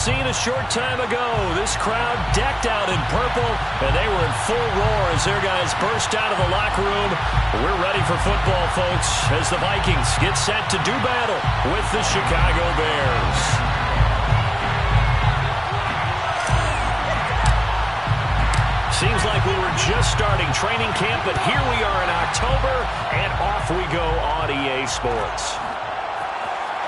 Seen a short time ago, this crowd decked out in purple, and they were in full roar as their guys burst out of the locker room. We're ready for football, folks, as the Vikings get set to do battle with the Chicago Bears. Seems like we were just starting training camp, but here we are in October, and off we go on EA Sports.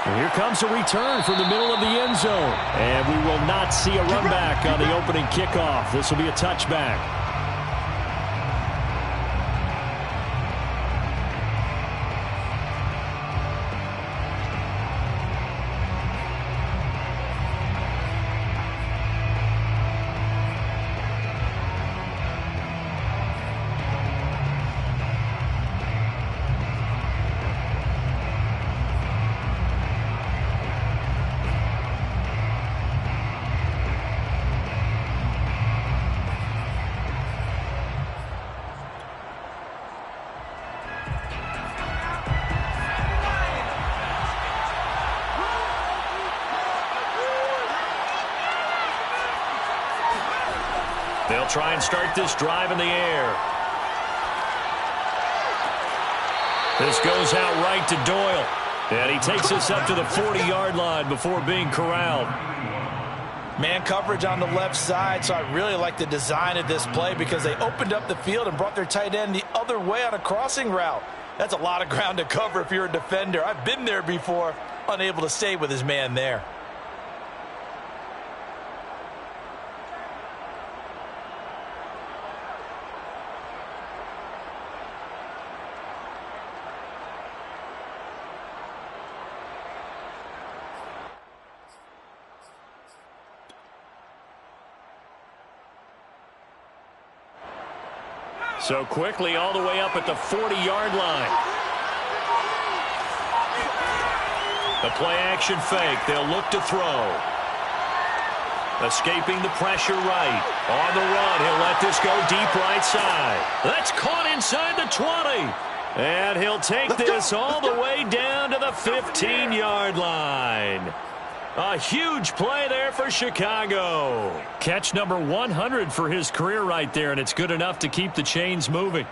And here comes a return from the middle of the end zone. And we will not see a run back on the opening kickoff. This will be a touchback. They'll try and start this drive in the air. This goes out right to Doyle. And he takes us up to the 40-yard line before being corralled. Man coverage on the left side, so I really like the design of this play because they opened up the field and brought their tight end the other way on a crossing route. That's a lot of ground to cover if you're a defender. I've been there before, unable to stay with his man there. So quickly all the way up at the 40-yard line. The play-action fake. They'll look to throw. Escaping the pressure right. On the run, he'll let this go deep right side. That's caught inside the 20. And he'll take this all the way down to the 15-yard line. A huge play there for Chicago. Catch number 100 for his career right there, and it's good enough to keep the chains moving.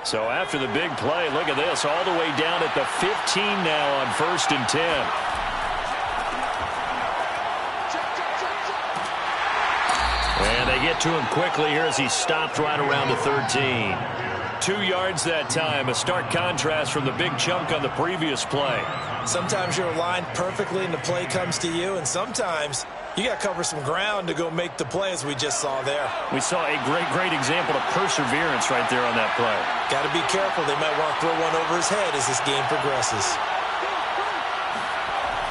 So after the big play, look at this, all the way down at the 15 now on 1st and 10. And they get to him quickly here as he stopped right around the 13. 2 yards that time, a stark contrast from the big chunk on the previous play. Sometimes you're aligned perfectly and the play comes to you, and sometimes you got to cover some ground to go make the play, as we just saw there. We saw a great example of perseverance right there on that play. Got to be careful. They might want to throw one over his head as this game progresses.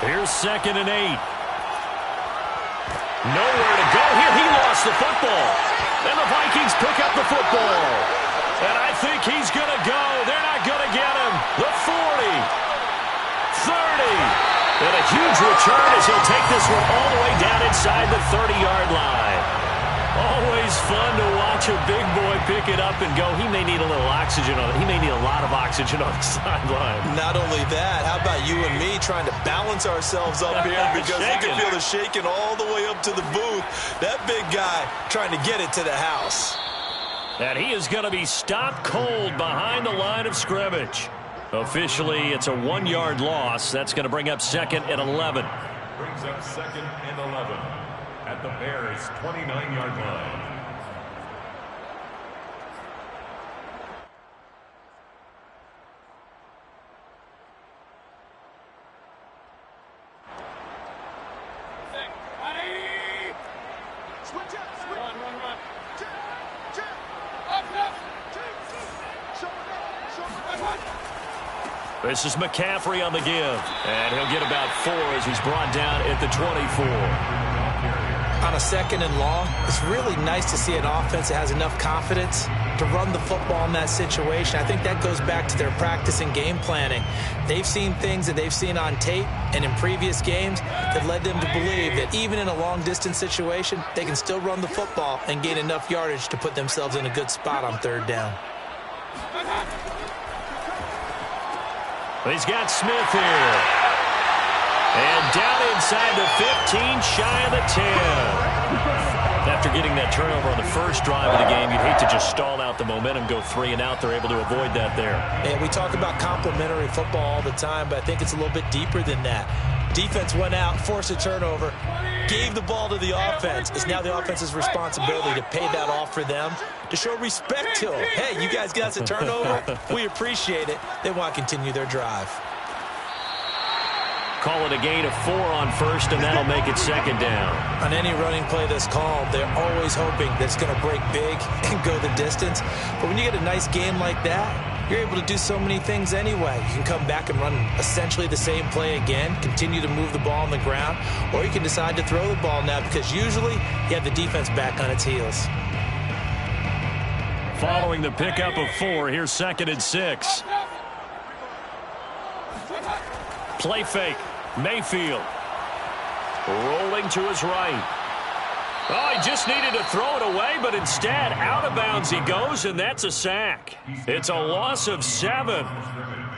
Here's 2nd and 8. Nowhere to go here. He lost the football. And the Vikings pick up the football. And I think he's going to go. They're not going to get him. The 40. 30. And a huge return as he'll take this one all the way down inside the 30-yard line. Always fun to watch a big boy pick it up and go. He may need a little oxygen on it. He may need a lot of oxygen on the sideline. Not only that, how about you and me trying to balance ourselves up here because you can feel the shaking all the way up to the booth. That big guy trying to get it to the house. And he is going to be stopped cold behind the line of scrimmage. Officially, it's a 1-yard loss. That's going to bring up 2nd and 11. Brings up 2nd and 11 at the Bears' 29-yard line. This is McCaffrey on the give. And he'll get about 4 as he's brought down at the 24. On a 2nd and long, it's really nice to see an offense that has enough confidence to run the football in that situation. I think that goes back to their practice and game planning. They've seen things that they've seen on tape and in previous games that led them to believe that even in a long-distance situation, they can still run the football and gain enough yardage to put themselves in a good spot on 3rd down. He's got Smith here. inside the 15, shy of the 10. After getting that turnover on the first drive of the game, you'd hate to just stall out the momentum, go 3 and out. They're able to avoid that there. Yeah, we talk about complementary football all the time, but I think it's a little bit deeper than that. Defense went out, forced a turnover, gave the ball to the offense. It's now the offense's responsibility to pay that off for them, to show respect to them. Hey, you guys got us a turnover. We appreciate it. They want to continue their drive. Call it a gain of 4 on first, and that'll make it second down. On any running play that's called, they're always hoping that it's going to break big and go the distance. But when you get a nice game like that, you're able to do so many things anyway. You can come back and run essentially the same play again, continue to move the ball on the ground, or you can decide to throw the ball now because usually you have the defense back on its heels. Following the pickup of 4, here's 2nd and 6. Play fake. Mayfield rolling to his right. Oh, he just needed to throw it away, but instead, out of bounds he goes, and that's a sack. It's a loss of 7.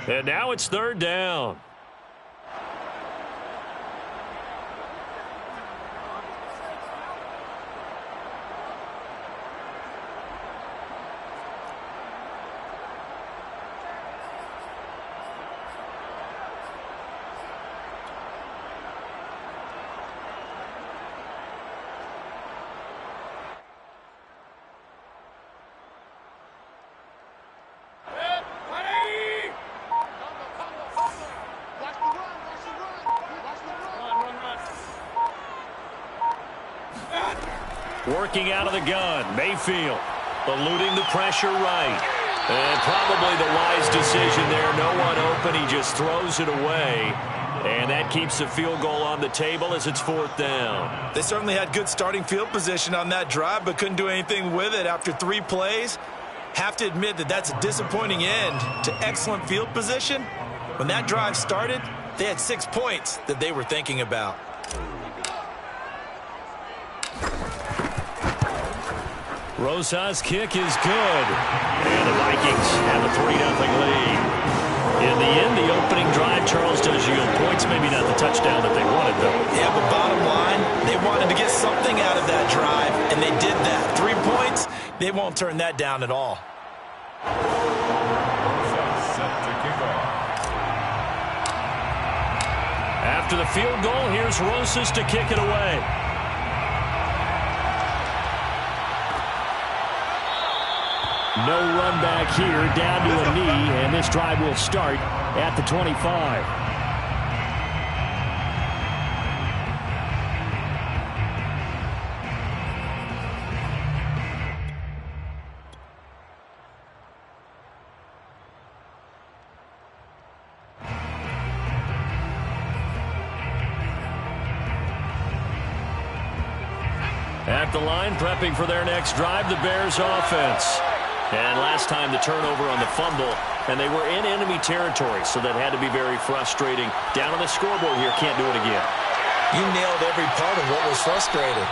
And now it's 3rd down. Working out of the gun, Mayfield eluding the pressure right. And probably the wise decision there. No one open. He just throws it away. And that keeps the field goal on the table as it's 4th down. They certainly had good starting field position on that drive, but couldn't do anything with it after 3 plays. Have to admit that that's a disappointing end to excellent field position. When that drive started, they had 6 points that they were thinking about. Rosas' kick is good. And the Vikings have a 3-0 lead. In the end, the opening drive, Charles, does yield points. Maybe not the touchdown that they wanted, though. Yeah, but bottom line, they wanted to get something out of that drive, and they did that. 3 points, they won't turn that down at all. Set to kick off. After the field goal, here's Rosas to kick it away. No run back here, down to a knee, and this drive will start at the 25. At the line, prepping for their next drive, the Bears offense. And last time the turnover on the fumble, and they were in enemy territory, so that had to be very frustrating. Down on the scoreboard here, can't do it again. You nailed every part of what was frustrating.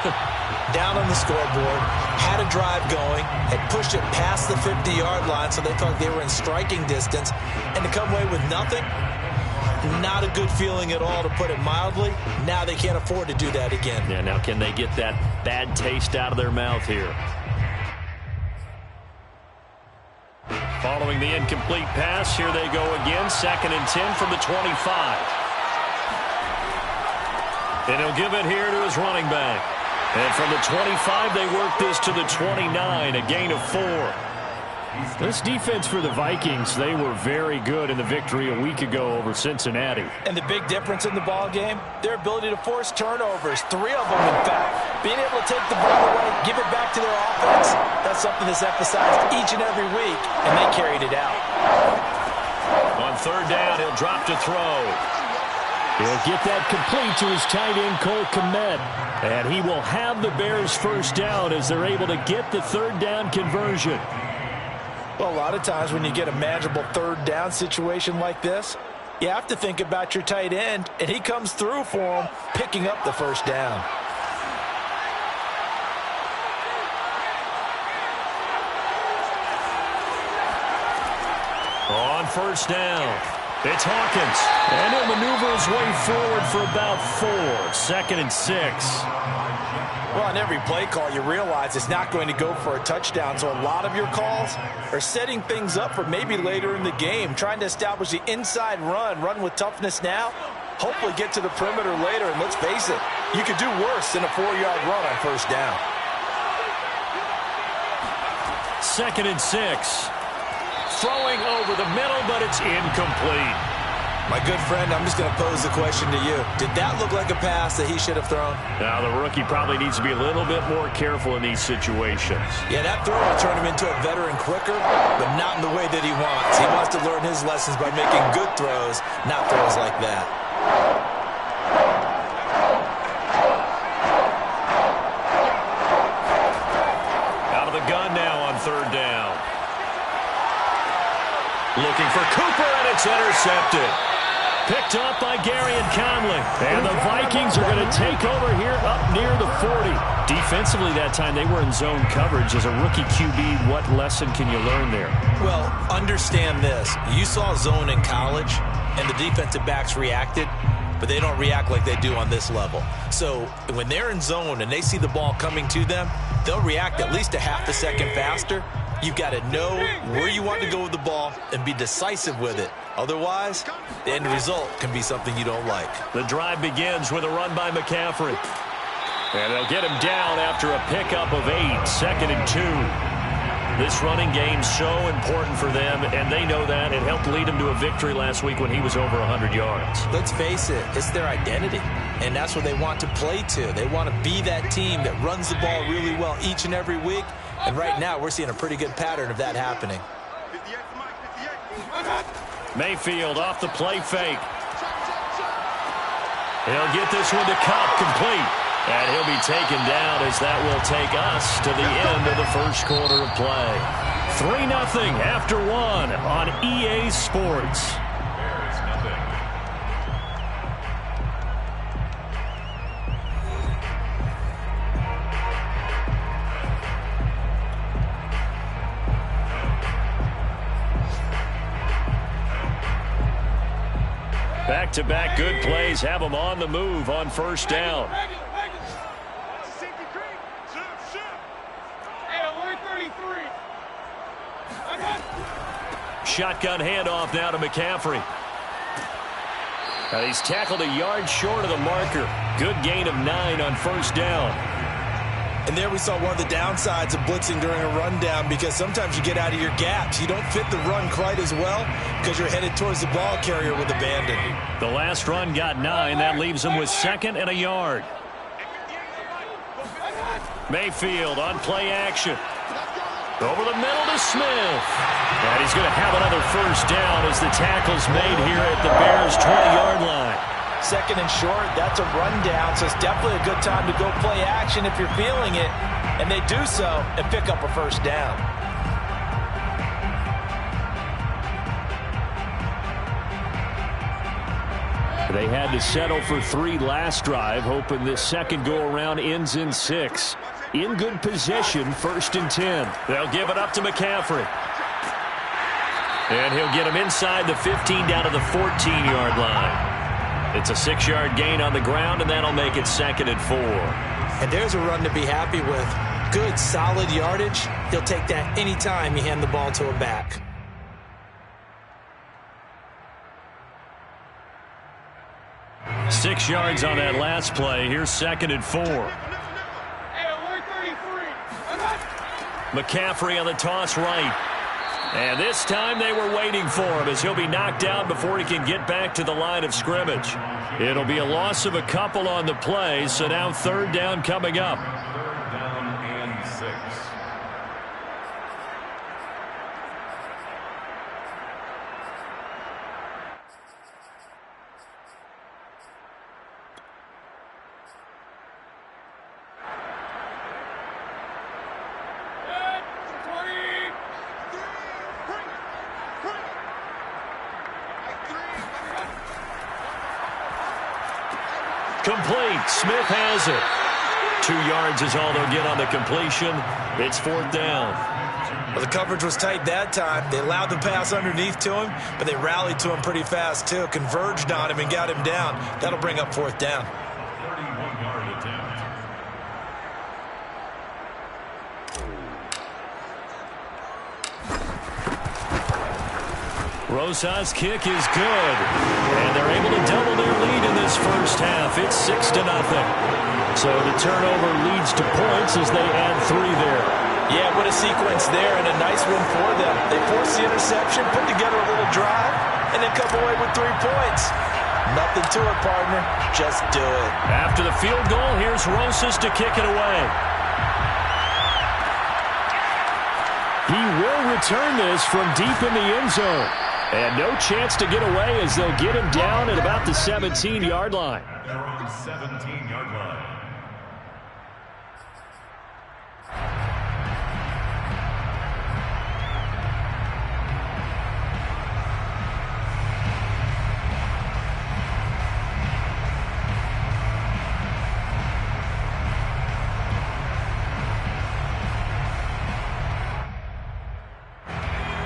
Down on the scoreboard, had a drive going, had pushed it past the 50-yard line, so they thought they were in striking distance, and to come away with nothing, not a good feeling at all, to put it mildly. Now they can't afford to do that again. Yeah, now can they get that bad taste out of their mouth here? Following the incomplete pass, here they go again. 2nd and 10 from the 25. And he'll give it here to his running back. And from the 25, they work this to the 29, a gain of 4. This defense for the Vikings, they were very good in the victory a week ago over Cincinnati. And the big difference in the ball game, their ability to force turnovers, 3 of them in fact. Being able to take the ball away, give it back to their offense, that's something that's emphasized each and every week, and they carried it out. On 3rd down, he'll drop to throw. He'll get that complete to his tight end, Cole Kmet. And he will have the Bears' first down as they're able to get the 3rd down conversion. Well, a lot of times when you get a manageable 3rd down situation like this, you have to think about your tight end, and he comes through for him, picking up the first down. On 1st down, It's Hawkins, and he'll maneuver his way forward for about 4. 2nd and 6. Well, on every play call, you realize it's not going to go for a touchdown, so a lot of your calls are setting things up for maybe later in the game, trying to establish the inside run with toughness now, hopefully get to the perimeter later, and let's face it, you could do worse than a 4-yard run on 1st down. 2nd and 6. Throwing over the middle, but it's incomplete. My good friend, I'm just going to pose the question to you. Did that look like a pass that he should have thrown? Now, the rookie probably needs to be a little bit more careful in these situations. Yeah, that throw will turn him into a veteran quicker, but not in the way that he wants. He wants to learn his lessons by making good throws, not throws like that. Out of the gun now on 3rd down. Looking for Cooper, and it's intercepted. Picked up by Gary and Conley. And the Vikings are going to take over here up near the 40. Defensively that time, they were in zone coverage. As a rookie QB, what lesson can you learn there? Well, understand this. You saw zone in college, and the defensive backs reacted, but they don't react like they do on this level. So when they're in zone and they see the ball coming to them, they'll react at least a half a second faster. You've got to know where you want to go with the ball and be decisive with it. Otherwise, the end result can be something you don't like. The drive begins with a run by McCaffrey. And they'll get him down after a pickup of 8, 2nd and 2. This running game's so important for them, and they know that. It helped lead them to a victory last week when he was over 100 yards. Let's face it, it's their identity, and that's what they want to play to. They want to be that team that runs the ball really well each and every week. And right now, we're seeing a pretty good pattern of that happening. Mayfield off the play fake. He'll get this one to Kupp, complete. And he'll be taken down as that will take us to the end of the 1st quarter of play. 3-0 after 1 on EA Sports. Back-to-back good plays have them on the move on 1st down. Shotgun handoff now to McCaffrey. He's tackled a yard short of the marker. Good gain of 9 on 1st down. And there we saw one of the downsides of blitzing during a rundown, because sometimes you get out of your gaps. You don't fit the run quite as well because you're headed towards the ball carrier with abandon. The last run got 9. That leaves him with 2nd and a yard. Mayfield on play action. Over the middle to Smith. And he's going to have another 1st down as the tackle's made here at the Bears' 20-yard line. 2nd and short, that's a rundown, so it's definitely a good time to go play action if you're feeling it. And they do so and pick up a 1st down. They had to settle for 3 last drive, hoping this 2nd go-around ends in 6. In good position, 1st and 10. They'll give it up to McCaffrey. And he'll get him inside the 15 down to the 14-yard line. It's a 6-yard gain on the ground, and that'll make it 2nd and 4. And there's a run to be happy with. Good, solid yardage. He'll take that anytime you hand the ball to a back. Six yards on that last play. Here's 2nd and 4. McCaffrey on the toss right. And this time they were waiting for him as he'll be knocked down before he can get back to the line of scrimmage. It'll be a loss of a couple on the play, so now 3rd down coming up. 3rd down and 6. Complete. Smith has it. 2 yards is all they'll get on the completion. It's 4th down. Well, the coverage was tight that time. They allowed the pass underneath to him, but they rallied to him pretty fast, too. Converged on him and got him down. That'll bring up 4th down. 31-yard attempt. Rosas' kick is good, and they're able to double their lead in this first half. It's 6-0. So the turnover leads to points as they add 3 there. Yeah, what a sequence there, and a nice one for them. They forced the interception, put together a little drive, and then come away with 3 points. Nothing to it, partner. Just do it. After the field goal, here's Rosas to kick it away. He will return this from deep in the end zone. And no chance to get away as they'll get him down at about the 17-yard line. They're on the 17-yard line.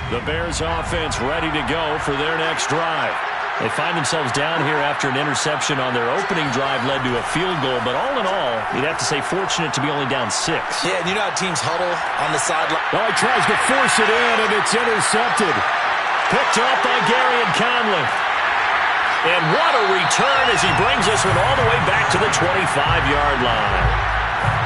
The Bears offense ready to go for their next drive. They find themselves down here after an interception on their opening drive led to a field goal. But all in all, you'd have to say fortunate to be only down 6. Yeah, and you know how teams huddle on the sideline. Oh, he tries to force it in, and it's intercepted. Picked off by Garyon Conley. And what a return as he brings this one all the way back to the 25-yard line.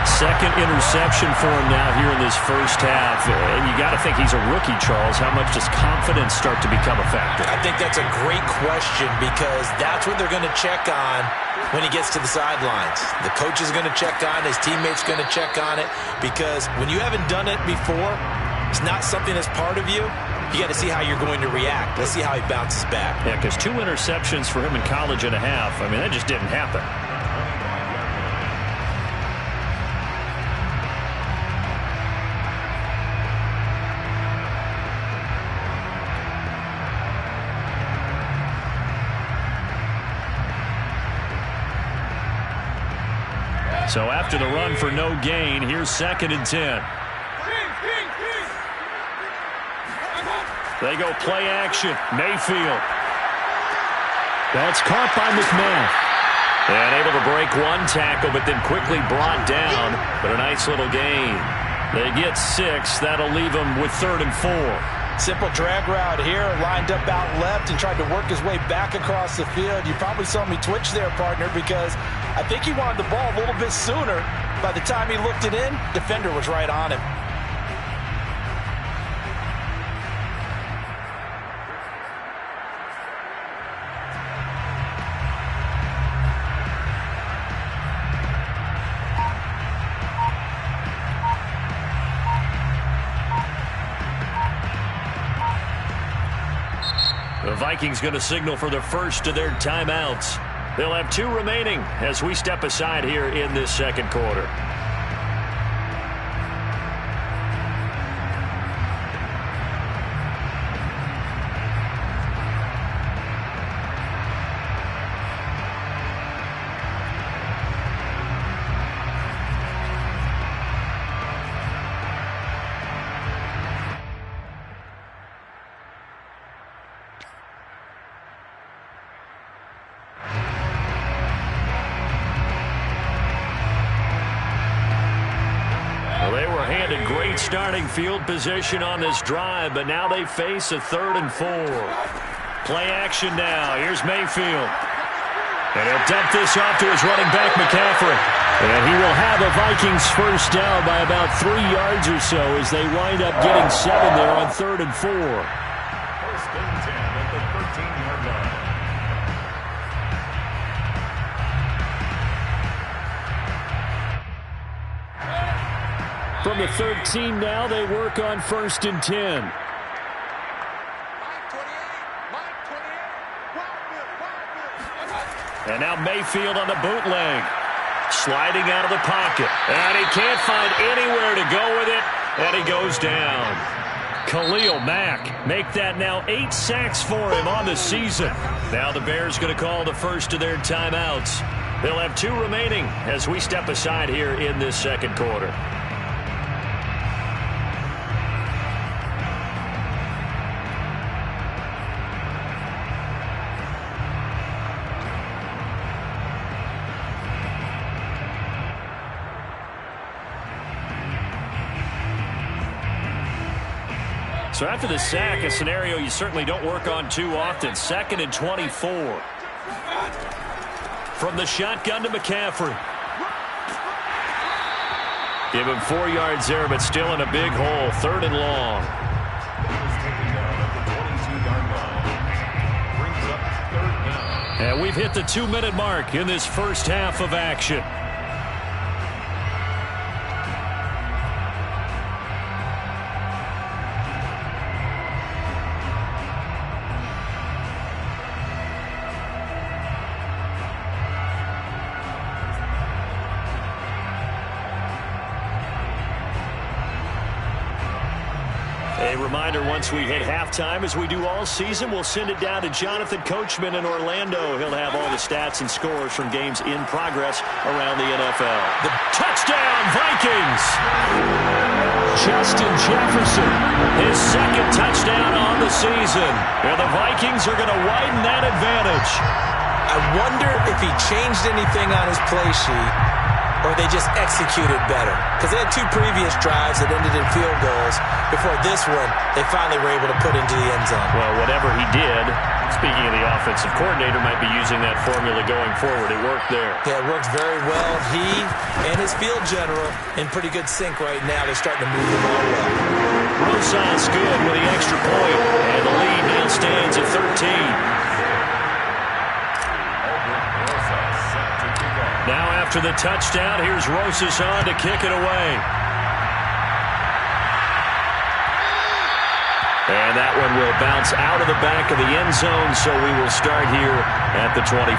Second interception for him now here in this first half. And you got to think he's a rookie, Charles. How much does confidence start to become a factor? I think that's a great question because that's what they're going to check on when he gets to the sidelines. The coach is going to check on it. His teammates going to check on it because when you haven't done it before, it's not something that's part of you. You got to see how you're going to react. Let's see how he bounces back. Yeah, because 2 interceptions for him in college and a half. I mean, that just didn't happen. So after the run for no gain, here's 2nd and 10. They go play action. Mayfield. That's caught by McMahon. And able to break 1 tackle, but then quickly brought down. But a nice little gain. They get 6. That'll leave them with 3rd and 4. Simple drag route here, lined up out left and tried to work his way back across the field. You probably saw me twitch there, partner, because I think he wanted the ball a little bit sooner. By the time he looked it in, defender was right on him. The Vikings going to signal for the first of their timeouts. They'll have 2 remaining as we step aside here in this second quarter. Great starting field position on this drive, but now they face a 3rd and 4. Play action now. Here's Mayfield. And he'll dump this off to his running back, McCaffrey. And he will have a Vikings first down by about 3 yards or so as they wind up getting 7 there on 3rd and 4. 1st and 10 at the 13-yard line. From the 13 now, they work on 1st and 10. And now Mayfield on the bootleg. Sliding out of the pocket. And he can't find anywhere to go with it. And he goes down. Khalil Mack make that now 8 sacks for him on the season. Now the Bears going to call the first of their timeouts. They'll have 2 remaining as we step aside here in this second quarter. So after the sack, a scenario you certainly don't work on too often. 2nd and 24. From the shotgun to McCaffrey. Give him 4 yards there, but still in a big hole. 3rd and long. And we've hit the 2-minute mark in this first half of action. A reminder, once we hit halftime, as we do all season, we'll send it down to Jonathan Coachman in Orlando. He'll have all the stats and scores from games in progress around the NFL. The touchdown, Vikings! Justin Jefferson, his 2nd touchdown on the season. And the Vikings are going to widen that advantage. I wonder if he changed anything on his play sheet, or they just executed better. Because they had 2 previous drives that ended in field goals. Before this one, they finally were able to put into the end zone. Well, whatever he did, speaking of the offensive coordinator, might be using that formula going forward. It worked there. Yeah, it worked very well. He and his field general in pretty good sync right now. They're starting to move the ball well. Rosas good with the extra point, and the lead now stands at 13. Now after the touchdown, here's Rosas on to kick it away. And that one will bounce out of the back of the end zone, so we will start here at the 25.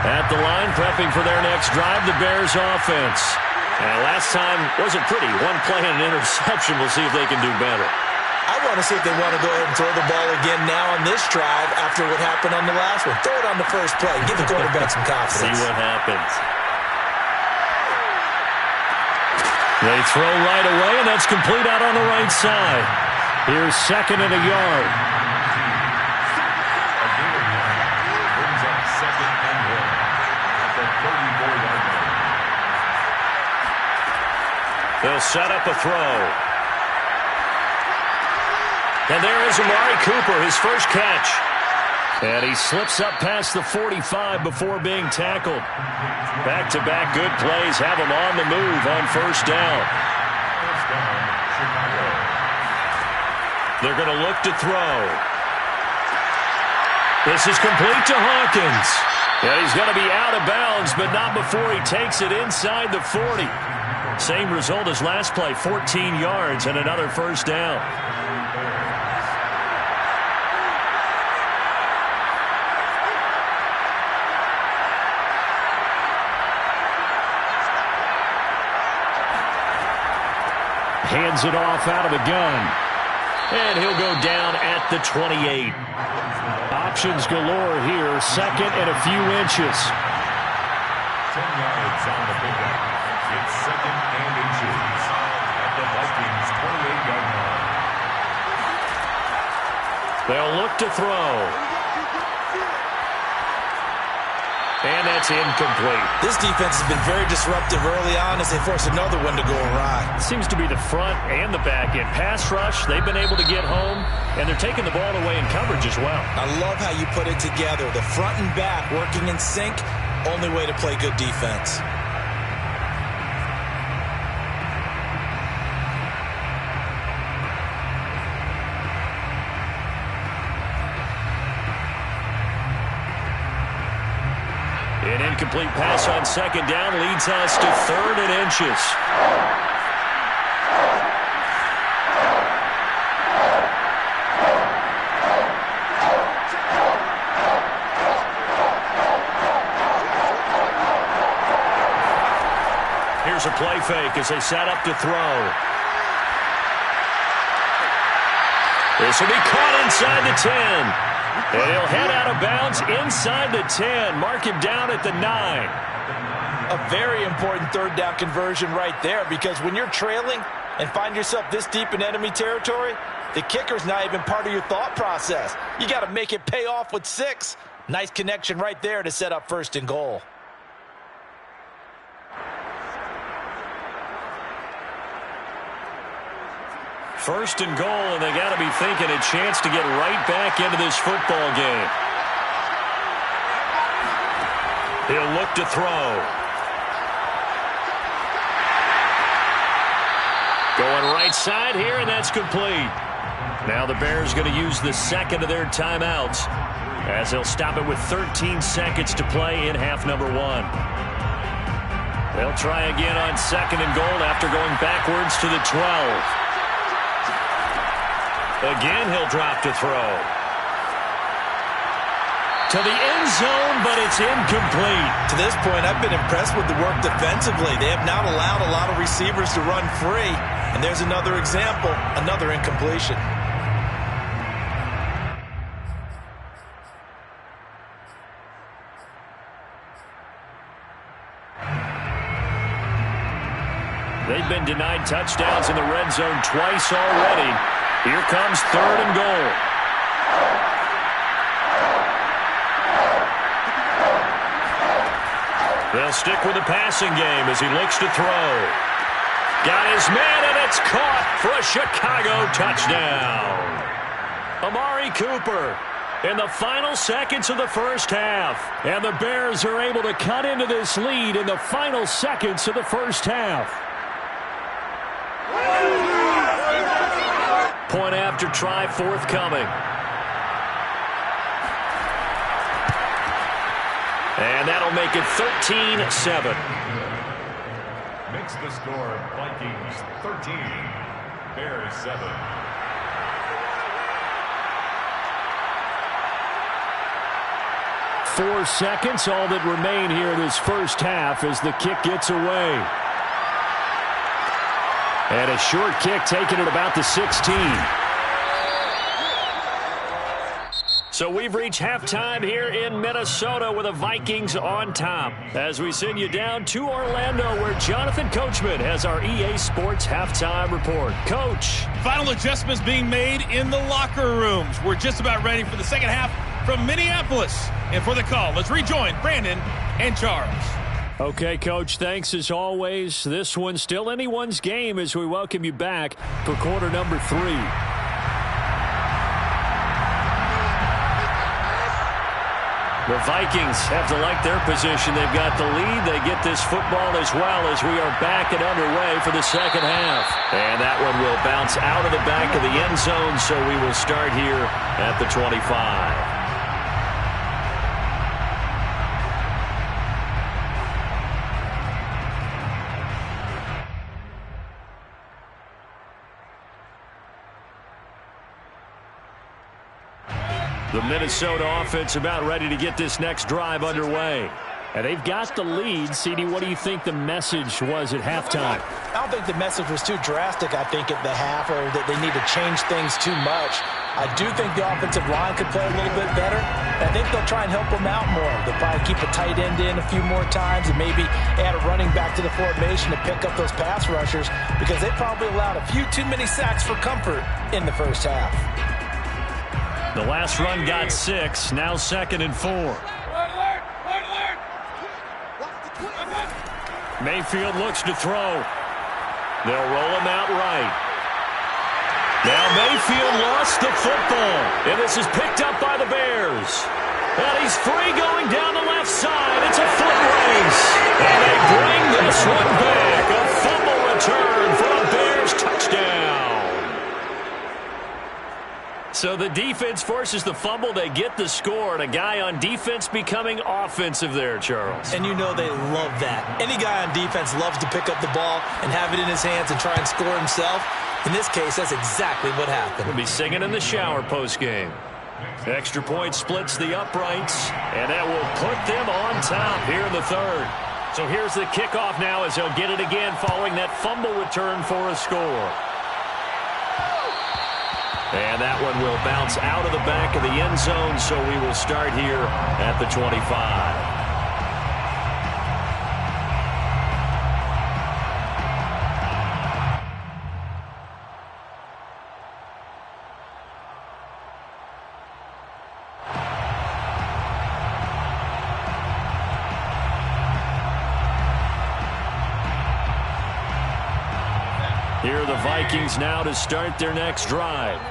At the line, prepping for their next drive, the Bears offense. And last time wasn't pretty. 1 play and an interception. We'll see if they can do better. I want to see if they want to go ahead and throw the ball again now on this drive after what happened on the last one. Throw it on the first play. Give the quarterback some confidence. See what happens. They throw right away, and that's complete out on the right side. Here's 2nd and a yard. Brings up 2nd and 1 at the 34-yard line. They'll set up a throw. And there is Amari Cooper, his first catch. And he slips up past the 45 before being tackled. Back-to-back good plays have him on the move on first down. They're going to look to throw. This is complete to Hawkins. And he's going to be out of bounds, but not before he takes it inside the 40. Same result as last play, 14 yards and another first down. Hands it off out of the gun. And he'll go down at the 28. Options galore here. 2nd and a few inches. 10 yards on the pickup. It's 2nd and inches at the Vikings 28-yard line. They'll look to throw. And that's incomplete. This defense has been very disruptive early on as they force another one to go awry. Seems to be the front and the back end. Pass rush, they've been able to get home, and they're taking the ball away in coverage as well. I love how you put it together. The front and back working in sync, only way to play good defense. An incomplete pass on 2nd down leads us to 3rd and inches. Here's Here's a play fake as they set up to throw. This will be caught inside the 10. And he'll head out of bounds inside the 10. Mark him down at the 9. A very important third down conversion right there, because when you're trailing and find yourself this deep in enemy territory, the kicker's not even part of your thought process. You got to make it pay off with 6. Nice connection right there to set up 1st and goal. First and goal, and they got to be thinking a chance to get right back into this football game. He'll look to throw. Going right side here, and that's complete. Now the Bears going to use the second of their timeouts as they'll stop it with 13 seconds to play in half number 1. They'll try again on 2nd and goal after going backwards to the 12. Again, he'll drop to throw. To the end zone, but it's incomplete. To this point, I've been impressed with the work defensively. They have not allowed a lot of receivers to run free. And there's another example, another incompletion. They've been denied touchdowns in the red zone twice already. Here comes 3rd and goal. They'll stick with the passing game as he looks to throw. Got his man, and it's caught for a Chicago touchdown. Amari Cooper in the final seconds of the first half. And the Bears are able to cut into this lead in the final seconds of the first half. Point after try forthcoming. And that'll make it 13-7. Makes the score Vikings 13, Bears 7. Four seconds, all that remain here this first half as the kick gets away. And a short kick taken at about the 16. So we've reached halftime here in Minnesota with the Vikings on top. As we send you down to Orlando, where Jonathan Coachman has our EA Sports halftime report. Coach. Final adjustments being made in the locker rooms. We're just about ready for the second half from Minneapolis. And for the call, let's rejoin Brandon and Charles. Okay, Coach, thanks as always. This one's still anyone's game as we welcome you back for quarter number 3. The Vikings have to like their position. They've got the lead. They get this football as well as we are back and underway for the second half. And that one will bounce out of the back of the end zone, so we will start here at the 25. The Minnesota offense about ready to get this next drive underway. And they've got the lead. CD, what do you think the message was at halftime? I don't think the message was too drastic, I think, at the half, or that they need to change things too much. I do think the offensive line could play a little bit better. I think they'll try and help them out more. They'll probably keep a tight end in a few more times and maybe add a running back to the formation to pick up those pass rushers, because they probably allowed a few too many sacks for comfort in the first half. The last run got 6. Now 2nd and 4. Mayfield looks to throw. They'll roll him out right. Now Mayfield lost the football. And this is picked up by the Bears. And he's free going down the left side. It's a foot race. And they bring this one back. A fumble return for a Bears touchdown. So the defense forces the fumble. They get the score, and a guy on defense becoming offensive there, Charles. And you know they love that. Any guy on defense loves to pick up the ball and have it in his hands and try and score himself. In this case, that's exactly what happened. We'll be singing in the shower postgame. Extra point splits the uprights, and that will put them on top here in the third. So here's the kickoff now as they'll get it again following that fumble return for a score. And that one will bounce out of the back of the end zone, so we will start here at the 25. Here are the Vikings now to start their next drive.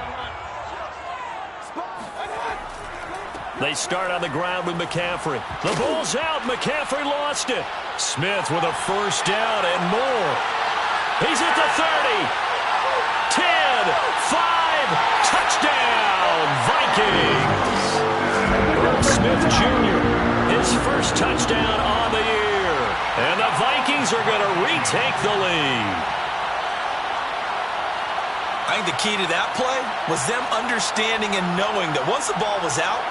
They start on the ground with McCaffrey. The ball's out. McCaffrey lost it. Smith with a first down and more. He's at the 30. 10, 5, touchdown, Vikings. Irv Smith Jr., his first touchdown on the year. And the Vikings are going to retake the lead. I think the key to that play was them understanding and knowing that once the ball was out,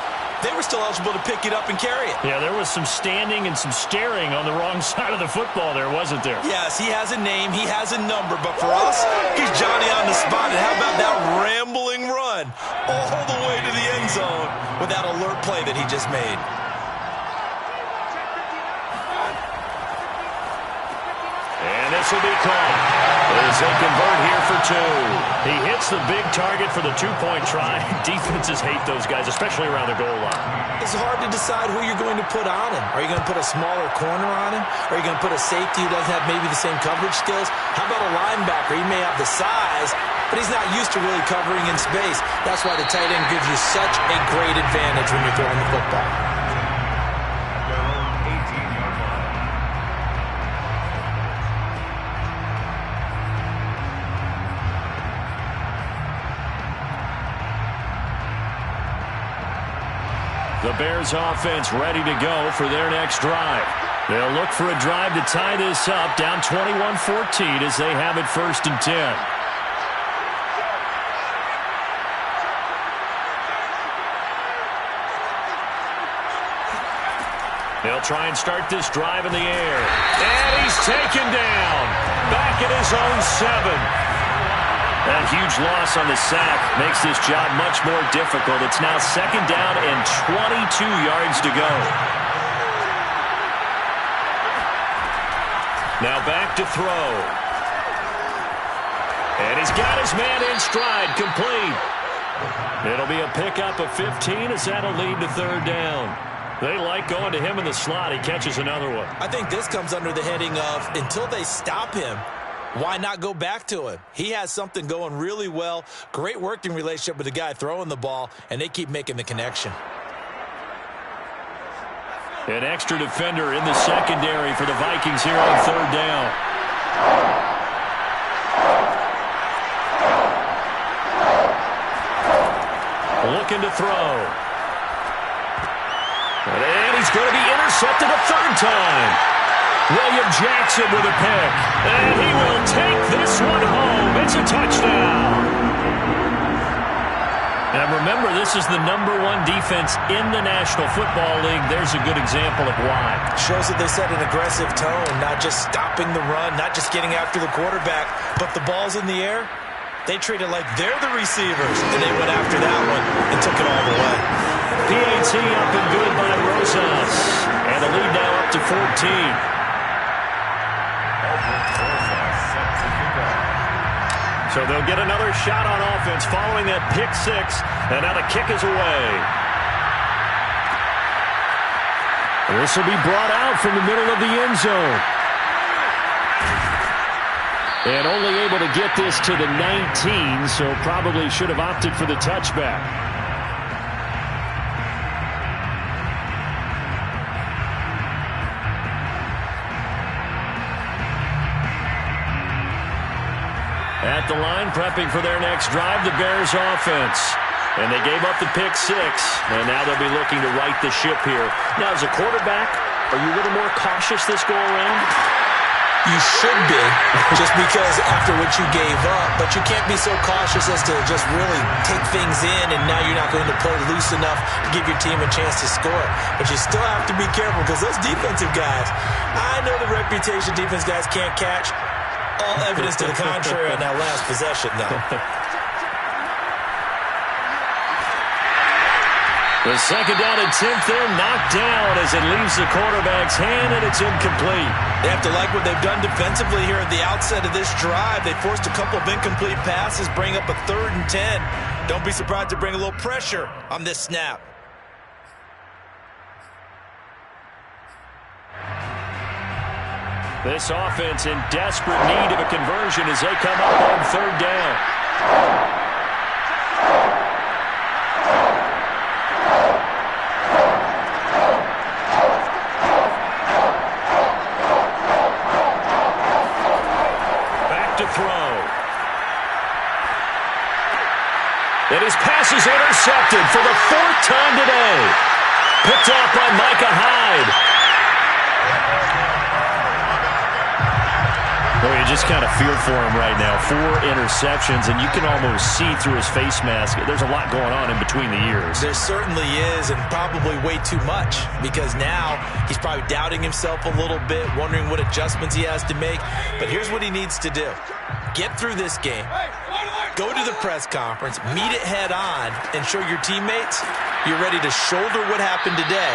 they were still eligible to pick it up and carry it. Yeah, there was some standing and some staring on the wrong side of the football there, wasn't there? Yes, he has a name, he has a number, but for us, he's Johnny on the spot. And how about that rambling run all the way to the end zone with that alert play that he just made? And this will be caught as they convert here for 2. He hits the big target for the 2-point try. Defenses hate those guys, especially around the goal line. It's hard to decide who you're going to put on him. Are you going to put a smaller corner on him? Are you going to put a safety who doesn't have maybe the same coverage skills? How about a linebacker? He may have the size, but he's not used to really covering in space. That's why the tight end gives you such a great advantage when you're throwing the football. The Bears offense ready to go for their next drive. They'll look for a drive to tie this up, down 21-14 as they have it 1st and 10. They'll try and start this drive in the air. And he's taken down. Back at his own 7. That huge loss on the sack makes this job much more difficult. It's now 2nd down and 22 yards to go. Now back to throw. And he's got his man in stride, complete. It'll be a pickup of 15 as that'll lead to 3rd down. They like going to him in the slot. He catches another one. I think this comes under the heading of until they stop him, why not go back to him? He has something going really well. Great working relationship with the guy throwing the ball, and they keep making the connection. An extra defender in the secondary for the Vikings here on 3rd down. Looking to throw. And he's going to be intercepted a 3rd time. William Jackson with a pick. And he will take this one home. It's a touchdown. And remember, this is the #1 defense in the National Football League. There's a good example of why. Shows that they set an aggressive tone, not just stopping the run, not just getting after the quarterback, but the ball's in the air. They treat it like they're the receivers, and they went after that one and took it all the way. PAT up and good by Rosas. And the lead now up to 14. So they'll get another shot on offense following that pick 6. And now the kick is away. This will be brought out from the middle of the end zone. And only able to get this to the 19, so probably should have opted for the touchback. At the line, prepping for their next drive, the Bears offense. And they gave up the pick 6, and now they'll be looking to right the ship here. Now, as a quarterback, are you a little more cautious this go-around? You should be, just because after what you gave up, but you can't be so cautious as to just really take things in, and now you're not going to play loose enough to give your team a chance to score. But you still have to be careful, because those defensive guys, I know the reputation defense guys can't catch. All evidence to the contrary on that last possession, though. The second down attempt there knocked down as it leaves the quarterback's hand, and it's incomplete. They have to like what they've done defensively here at the outset of this drive. They forced a couple of incomplete passes, bring up a 3rd and 10. Don't be surprised to bring a little pressure on this snap. This offense in desperate need of a conversion as they come up on 3rd down. And his pass is intercepted for the 4th time today. Picked off by Micah Hyde. Well, you just kind of feel for him right now. 4 interceptions, and you can almost see through his face mask. There's a lot going on in between the ears. There certainly is, and probably way too much, because now he's probably doubting himself a little bit, wondering what adjustments he has to make. But here's what he needs to do. Get through this game. Go to the press conference, meet it head on, and show your teammates you're ready to shoulder what happened today,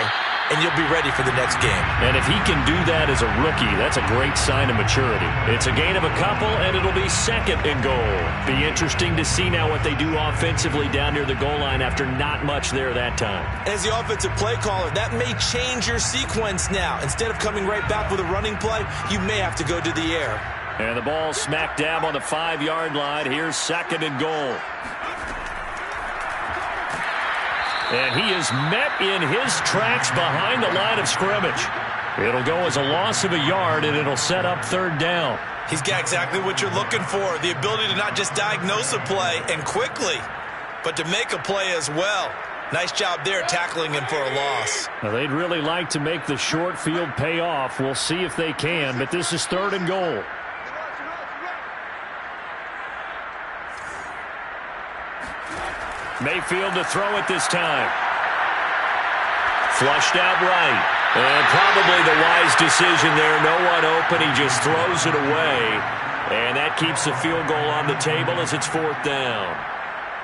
and you'll be ready for the next game. And if he can do that as a rookie, that's a great sign of maturity. It's a gain of a couple, and it'll be 2nd and goal. Be interesting to see now what they do offensively down near the goal line after not much there that time. As the offensive play caller, that may change your sequence now. Instead of coming right back with a running play, you may have to go to the air. And the ball smack dab on the 5-yard line. Here's 2nd and goal. And he is met in his tracks behind the line of scrimmage. It'll go as a loss of a yard, and it'll set up 3rd down. He's got exactly what you're looking for, the ability to not just diagnose a play and quickly, but to make a play as well. Nice job there tackling him for a loss. Now, they'd really like to make the short field pay off. We'll see if they can, but this is 3rd and goal. Mayfield to throw it this time. Flushed out right. And probably the wise decision there. No one open. He just throws it away. And that keeps the field goal on the table as it's 4th down.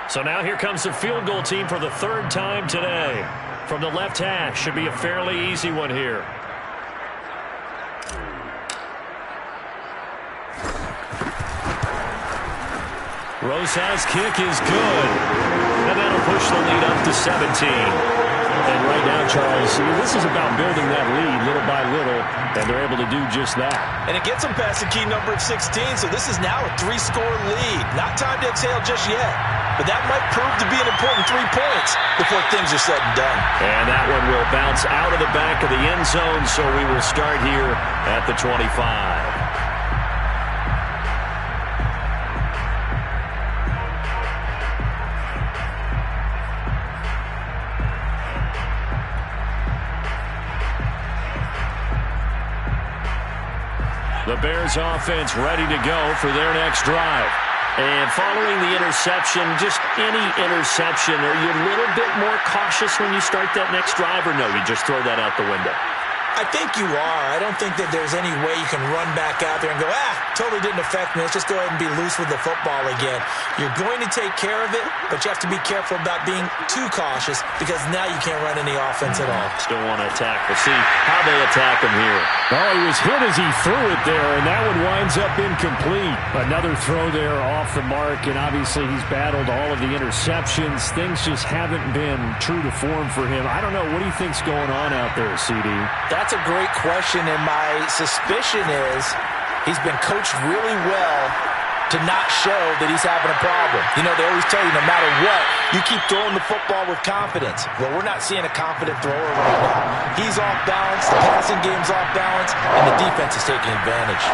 So now here comes the field goal team for the 3rd time today. From the left hash. Should be a fairly easy one here. Rosas' kick is good. And that'll push the lead up to 17. And right now, Charles, this is about building that lead little by little, and they're able to do just that. And it gets them past the key number of 16, so this is now a 3-score lead. Not time to exhale just yet, but that might prove to be an important 3 points before things are said and done. And that one will bounce out of the back of the end zone, so we will start here at the 25. The Bears offense ready to go for their next drive. And following the interception, just any interception, are you a little bit more cautious when you start that next drive, or no, you just throw that out the window? I think you are. I don't think that there's any way you can run back out there and go, totally didn't affect me. Let's just go ahead and be loose with the football again. You're going to take care of it, but you have to be careful about being too cautious because now you can't run any offense at all. Still want to attack. We'll see how they attack him here. Well, he was hit as he threw it there, and that one winds up incomplete. Another throw there off the mark, and obviously he's battled all of the interceptions. Things just haven't been true to form for him. I don't know. What do you think's going on out there, CD? That's a great question, and my suspicion is he's been coached really well to not show that he's having a problem. You know, they always tell you no matter what, you keep throwing the football with confidence. Well, we're not seeing a confident thrower right now. He's off balance, the passing game's off balance, and the defense is taking advantage.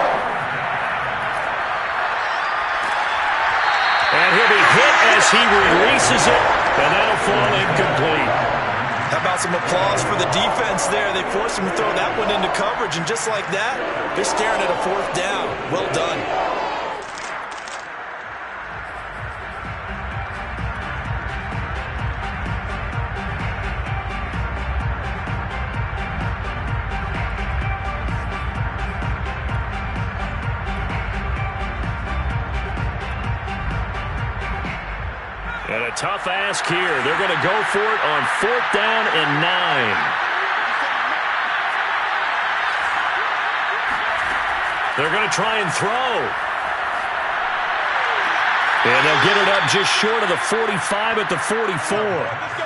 And he'll be hit as he releases it, and that'll fall incomplete. How about some applause for the defense there? They forced him to throw that one into coverage, and just like that, they're staring at a 4th down. Well done. And a tough ask here. They're going to go for it on 4th down and 9. They're going to try and throw. And they'll get it up just short of the 45 at the 44.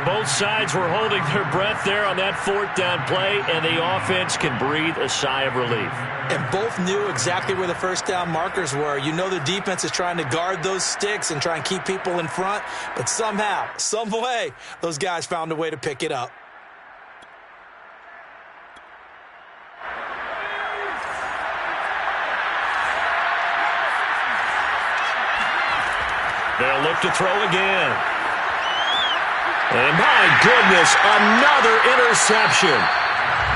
Both sides were holding their breath there on that 4th down play, and the offense can breathe a sigh of relief. And both knew exactly where the 1st down markers were. You know the defense is trying to guard those sticks and try and keep people in front, but somehow, some way, those guys found a way to pick it up. They'll look to throw again. And my goodness, another interception.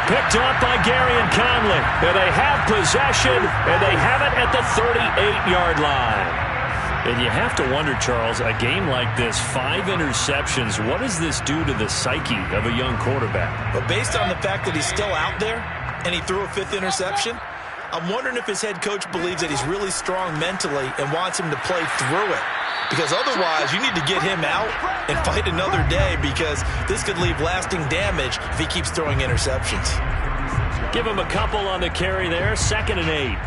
Picked up by Gareon Conley. And they have possession, and they have it at the 38-yard line. And you have to wonder, Charles, a game like this, 5 interceptions, what does this do to the psyche of a young quarterback? But based on the fact that he's still out there and he threw a 5th interception, I'm wondering if his head coach believes that he's really strong mentally and wants him to play through it. Because otherwise, you need to get him out and fight another day, because this could leave lasting damage if he keeps throwing interceptions. Give him a couple on the carry there. 2nd and 8.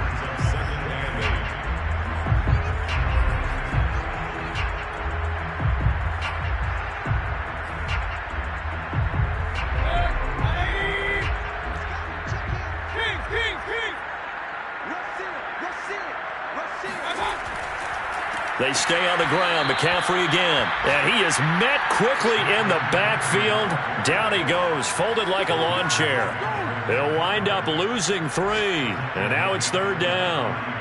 They stay on the ground. McCaffrey again. And he is met quickly in the backfield. Down he goes, folded like a lawn chair. They'll wind up losing 3. And now it's 3rd down.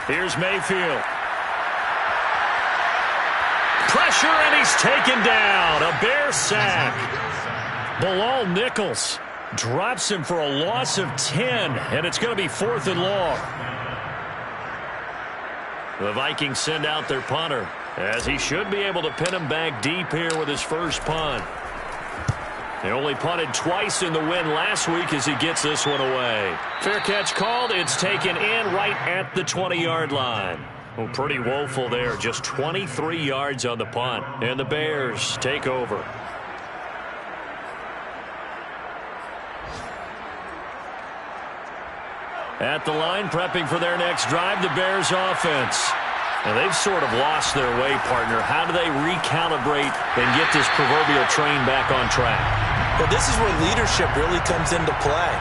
Here's Mayfield. Pressure, and he's taken down. A Bear sack. Bilal Nichols drops him for a loss of 10, and it's going to be 4th and long. The Vikings send out their punter, as he should be able to pin him back deep here with his first punt. They only punted twice in the win last week as he gets this one away. Fair catch called. It's taken in right at the 20-yard line. Well, pretty woeful there. Just 23 yards on the punt. And the Bears take over. At the line, prepping for their next drive, the Bears offense. Now, they've sort of lost their way, partner. How do they recalibrate and get this proverbial train back on track? Well, this is where leadership really comes into play.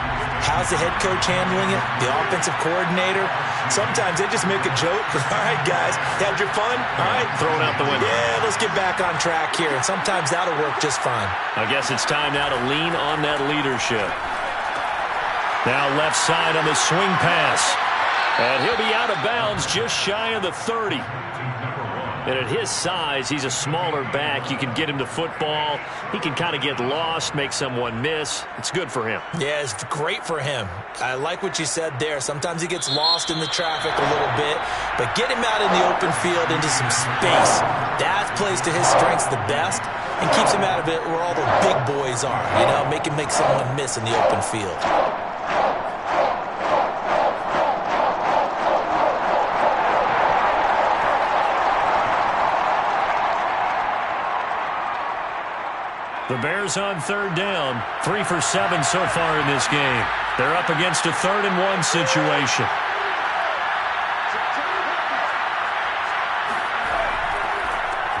How's the head coach handling it? The offensive coordinator? Sometimes they just make a joke. All right, guys, had your fun? All right. Throw it out the window. Yeah, let's get back on track here. And sometimes that'll work just fine. I guess it's time now to lean on that leadership. Now left side on the swing pass. And he'll be out of bounds just shy of the 30. And at his size, he's a smaller back. You can get him to football. He can kind of get lost, make someone miss. It's good for him. Yeah, it's great for him. I like what you said there. Sometimes he gets lost in the traffic a little bit. But get him out in the open field into some space. That plays to his strengths the best and keeps him out of it where all the big boys are. You know, make him make someone miss in the open field. The Bears on third down. 3 for 7 so far in this game. They're up against a 3rd and 1 situation.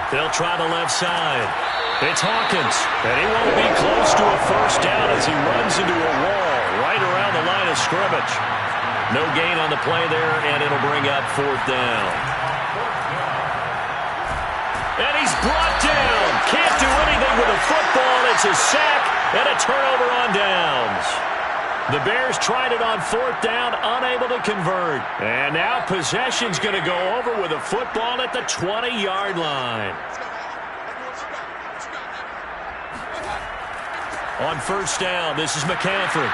They'll try the left side. It's Hawkins, and he won't be close to a first down as he runs into a wall right around the line of scrimmage. No gain on the play there, and it'll bring up 4th down. And he's brought down. Can't do anything with the football. It's a sack and a turnover on downs. The Bears tried it on 4th down, unable to convert. And now possession's going to go over with a football at the 20-yard line. On 1st down, this is McCaffrey.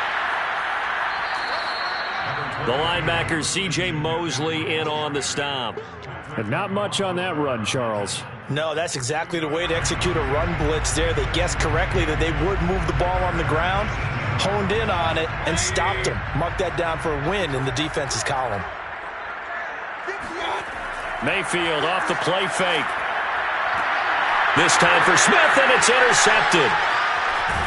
The linebacker, C.J. Mosley, in on the stop. And not much on that run, Charles. No, that's exactly the way to execute a run blitz there. They guessed correctly that they would move the ball on the ground, honed in on it, and stopped them. Mark that down for a win in the defense's column. Mayfield off the play fake. This time for Smith, and it's intercepted.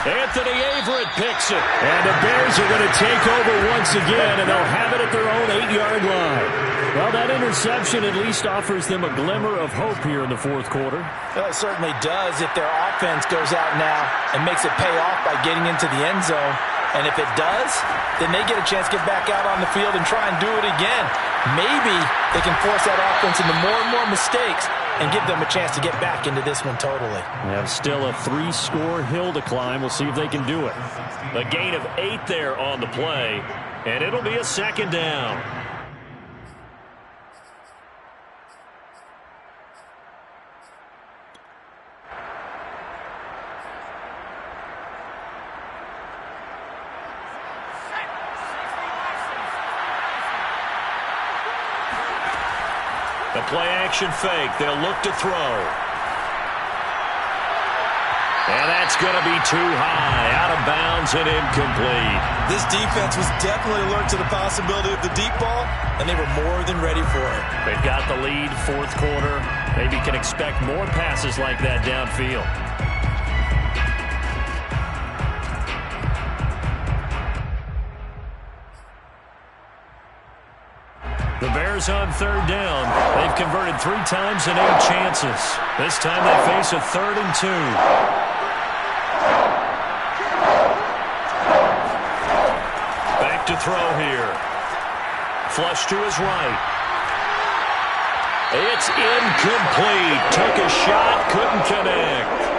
Anthony Averett picks it. And the Bears are going to take over once again, and they'll have it at their own 8-yard line. Well, that interception at least offers them a glimmer of hope here in the 4th quarter. Well, it certainly does if their offense goes out now and makes it pay off by getting into the end zone. And if it does, then they get a chance to get back out on the field and try and do it again. Maybe they can force that offense into more and more mistakes and give them a chance to get back into this one totally. They have still a 3-score hill to climb. We'll see if they can do it. A gain of 8 there on the play, and it'll be a 2nd down. The play-action fake. They'll look to throw. And that's going to be too high. Out of bounds and incomplete. This defense was definitely alert to the possibility of the deep ball, and they were more than ready for it. They've got the lead, 4th quarter. Maybe can expect more passes like that downfield. The Bears on 3rd down. They've converted 3 times in 8 chances. This time they face a 3rd and 2. Back to throw here. Flush to his right. It's incomplete. Took a shot, couldn't connect.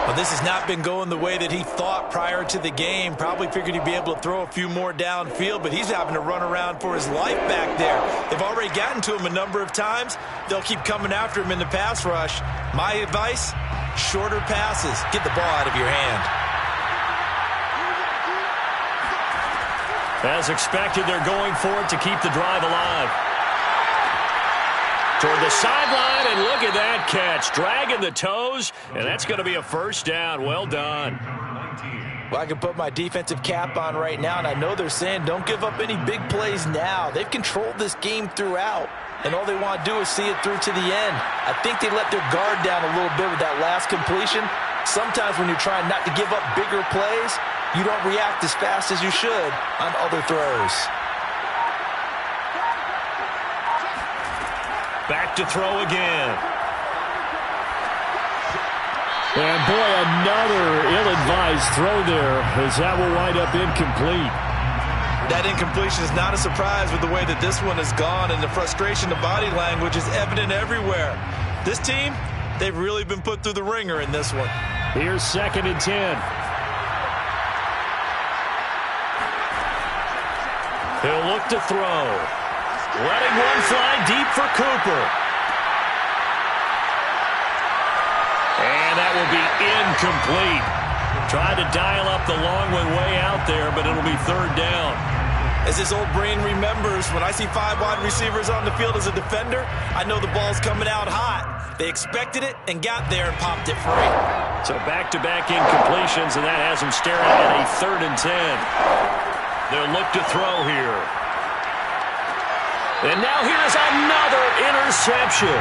Well, this has not been going the way that he thought prior to the game. Probably figured he'd be able to throw a few more downfield, but he's having to run around for his life back there. They've already gotten to him a number of times. They'll keep coming after him in the pass rush. My advice, shorter passes. Get the ball out of your hand. As expected, they're going for it to keep the drive alive. Toward the sideline, and look at that catch. Dragging the toes, and that's going to be a 1st down. Well done. Well, I can put my defensive cap on right now, and I know they're saying don't give up any big plays now. They've controlled this game throughout, and all they want to do is see it through to the end. I think they let their guard down a little bit with that last completion. Sometimes when you're trying not to give up bigger plays, you don't react as fast as you should on other throws. Back to throw again. And boy, another ill-advised throw there, as that will wind up incomplete. That incompletion is not a surprise with the way that this one has gone, and the frustration, the body language is evident everywhere. This team, they've really been put through the ringer in this one. Here's 2nd and 10. He'll look to throw. Letting one fly deep for Cooper. And that will be incomplete. Tried to dial up the long one way out there, but it'll be 3rd down. As his old brain remembers, when I see 5 wide receivers on the field as a defender, I know the ball's coming out hot. They expected it and got there and popped it free. So back-to-back incompletions, and that has them staring at a 3rd and 10. They'll look to throw here. And now here's another interception.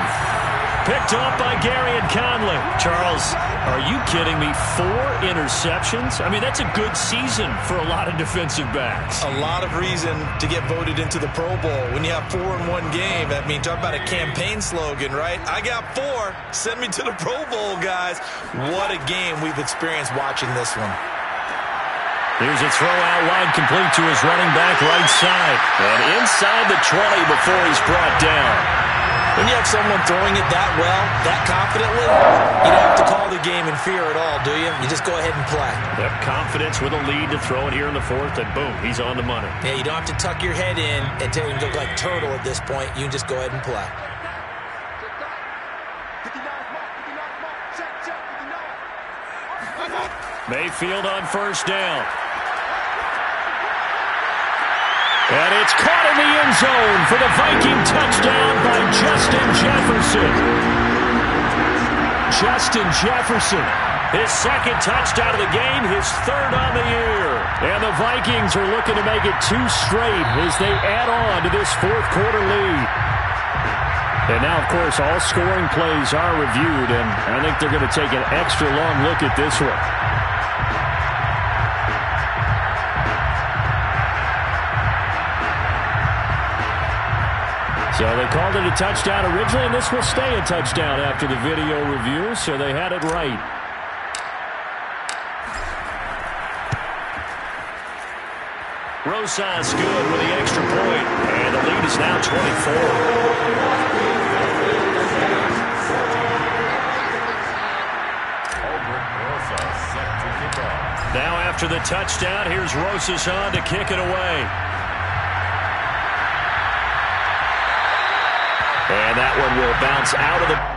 Picked off by Garyon Conley. Charles, are you kidding me? 4 interceptions? I mean, that's a good season for a lot of defensive backs. A lot of reason to get voted into the Pro Bowl. When you have 4 in one game, I mean, talk about a campaign slogan, right? I got 4. Send me to the Pro Bowl, guys. What a game we've experienced watching this one. Here's a throw out wide, complete to his running back right side. And inside the 20 before he's brought down. When you have someone throwing it that well, that confidently, you don't have to call the game in fear at all, do you? You just go ahead and play. Yep, confidence with a lead to throw it here in the fourth, and boom, he's on the money. Yeah, you don't have to tuck your head in and look like turtle at this point. You can just go ahead and play. Mayfield on first down. And it's caught in the end zone for the Viking touchdown by Justin Jefferson. Justin Jefferson, his second touchdown of the game, his third on the year. And the Vikings are looking to make it 2 straight as they add on to this fourth quarter lead. And now, of course, all scoring plays are reviewed, and I think they're going to take an extra long look at this one. So they called it a touchdown originally, and this will stay a touchdown after the video review, so they had it right. Rosas good with the extra point, and the lead is now 24. Now after the touchdown, here's Rosas on to kick it away. And that one will bounce out of the...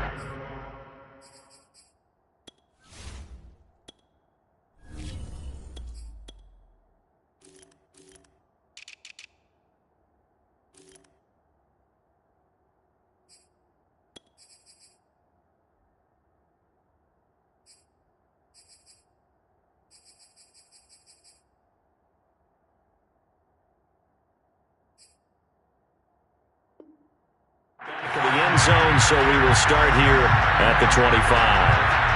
zone, so we will start here at the 25.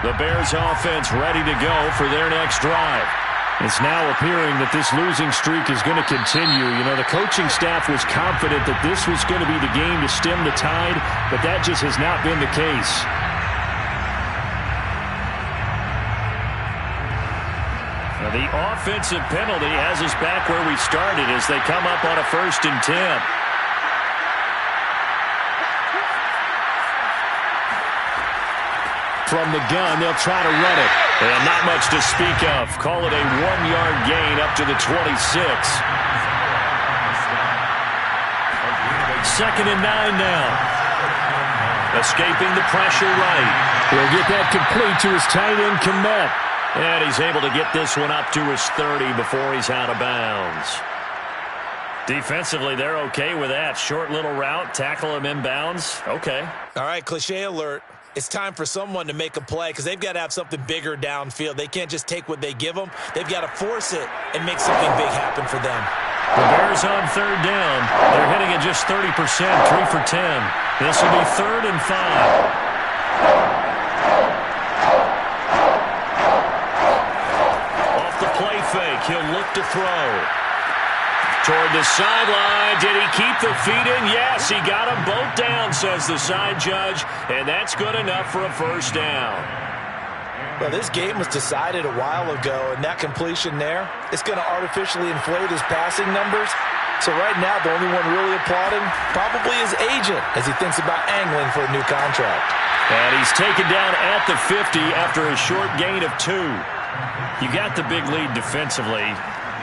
The Bears offense ready to go for their next drive. It's now appearing that this losing streak is going to continue. You know, the coaching staff was confident that this was going to be the game to stem the tide, but that just has not been the case. Now, the offensive penalty has us back where we started as they come up on a 1st and 10. From the gun, they'll try to run it. And not much to speak of. Call it a 1-yard gain up to the 26. 2nd and 9 now. Escaping the pressure right. He'll get that complete to his tight end, Kmet. And he's able to get this one up to his 30 before he's out of bounds. Defensively, they're okay with that. Short little route, tackle him inbounds. Okay. All right, cliche alert. It's time for someone to make a play because they've got to have something bigger downfield. They can't just take what they give them. They've got to force it and make something big happen for them. The Bears on 3rd down. They're hitting at just 30%, 3 for 10. This will be 3rd and 5. Off the play fake, he'll look to throw. Toward the sideline. Did he keep the feet in? Yes, he got them both down, says the side judge, and that's good enough for a 1st down. Well, this game was decided a while ago, and that completion there, it's going to artificially inflate his passing numbers. So right now, the only one really applauding probably his agent as he thinks about angling for a new contract. And he's taken down at the 50 after a short gain of 2. You got the big lead defensively.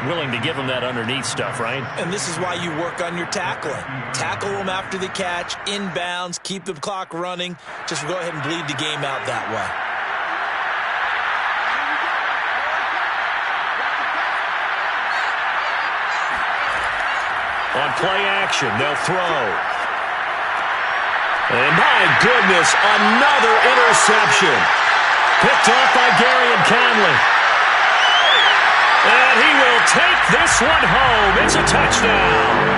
Willing to give them that underneath stuff, right? And this is why you work on your tackling. Tackle them after the catch, inbounds, keep the clock running. Just go ahead and bleed the game out that way. On play action, they'll throw. And my goodness, another interception. Picked off by Garyon Conley. And he will take this one home. It's a touchdown.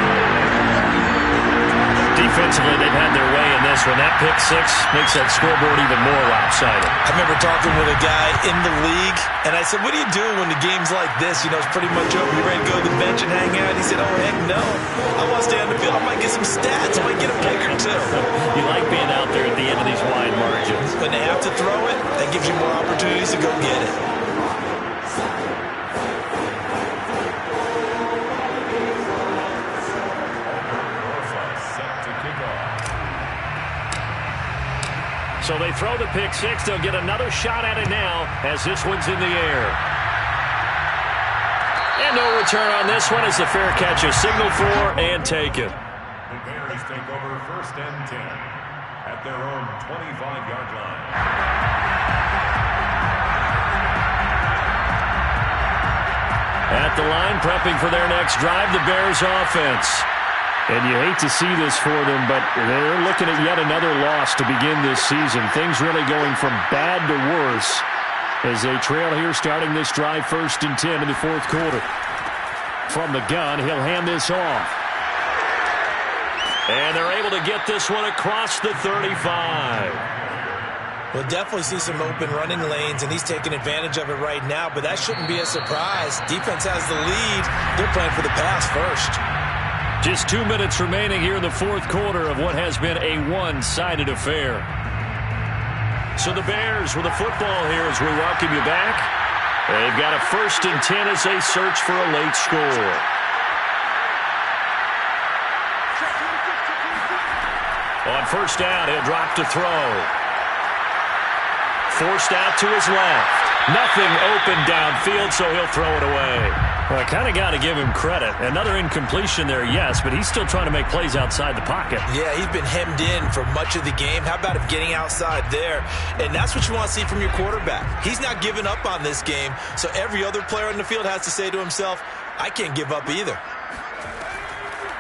Defensively, they've had their way in this one. That pick six makes that scoreboard even more lopsided. I remember talking with a guy in the league, and I said, what do you do when the game's like this? You know, it's pretty much over. You ready to go to the bench and hang out? He said, oh, heck no. I want to stay on the field. I might get some stats. I might get a pick or two. You like being out there at the end of these wide margins. When they have to throw it, that gives you more opportunities to go get it. So they throw the pick six. They'll get another shot at it now as this one's in the air. And no return on this one as the fair catch is signaled for and taken. The Bears take over 1st and 10 at their own 25-yard line. At the line, prepping for their next drive, the Bears offense. And you hate to see this for them, but they're looking at yet another loss to begin this season. Things really going from bad to worse as they trail here starting this drive 1st and 10 in the 4th quarter. From the gun, he'll hand this off. And they're able to get this one across the 35. We'll definitely see some open running lanes, and he's taking advantage of it right now, but that shouldn't be a surprise. Defense has the lead. They're playing for the pass first. Just 2 minutes remaining here in the 4th quarter of what has been a one-sided affair. So the Bears with the football here as we welcome you back. They've got a 1st and 10 as they search for a late score. On 1st down, he'll drop to throw. Forced out to his left. Nothing open downfield, so he'll throw it away. Well, I kind of got to give him credit. Another incompletion there, yes, but he's still trying to make plays outside the pocket. Yeah, he's been hemmed in for much of the game. How about him getting outside there? And that's what you want to see from your quarterback. He's not giving up on this game, so every other player on the field has to say to himself, I can't give up either.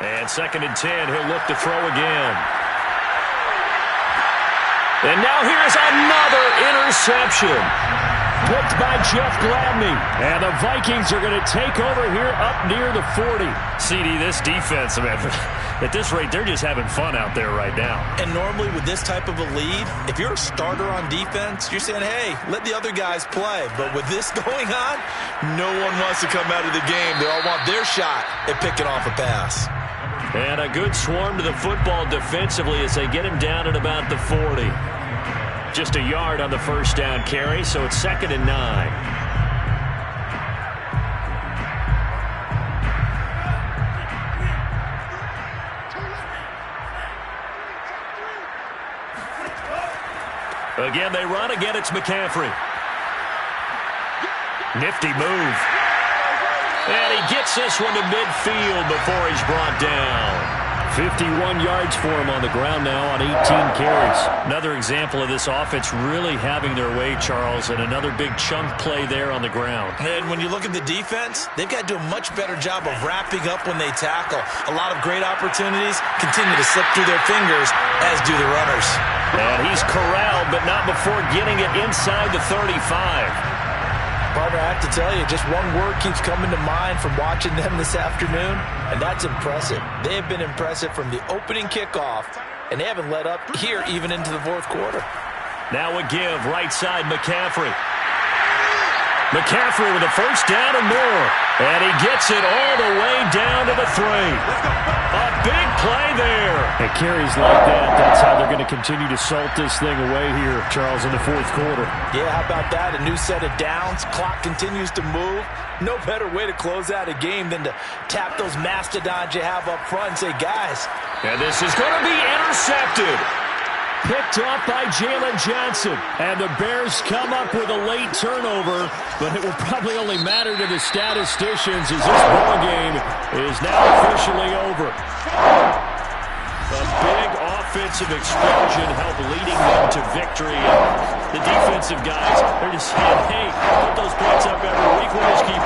And 2nd and 10, he'll look to throw again. And now here's another interception. Picked by Jeff Gladney. And the Vikings are going to take over here up near the 40. CD, this defense, man, at this rate, they're just having fun out there right now. And normally with this type of a lead, if you're a starter on defense, you're saying, hey, let the other guys play. But with this going on, no one wants to come out of the game. They all want their shot at picking off a pass. And a good swarm to the football defensively as they get him down at about the 40. Just a yard on the 1st down carry, so it's 2nd and 9. Again, they run. Again, it's McCaffrey. Nifty move. And he gets this one to midfield before he's brought down. 51 yards for him on the ground now on 18 carries. Another example of this offense really having their way, Charles, and another big chunk play there on the ground. And when you look at the defense, they've got to do a much better job of wrapping up when they tackle. A lot of great opportunities continue to slip through their fingers, as do the runners. And he's corralled, but not before getting it inside the 35. Partner, I have to tell you, just one word keeps coming to mind from watching them this afternoon, and that's impressive. They have been impressive from the opening kickoff, and they haven't let up here even into the 4th quarter. Now a give, right side, McCaffrey. McCaffrey with a 1st down and more. And he gets it all the way down to the 3. A big play there. It carries like that. That's how they're going to continue to salt this thing away here, Charles, in the 4th quarter. Yeah, how about that? A new set of downs. Clock continues to move. No better way to close out a game than to tap those mastodons you have up front and say, guys. And this is going to be intercepted. Picked off by Jalen Johnson. And the Bears come up with a late turnover, but it will probably only matter to the statisticians as this ball game is now officially over. A big offensive explosion helped leading them to victory. And the defensive guys, they're just saying, hey, put those points up every week. We'll just keep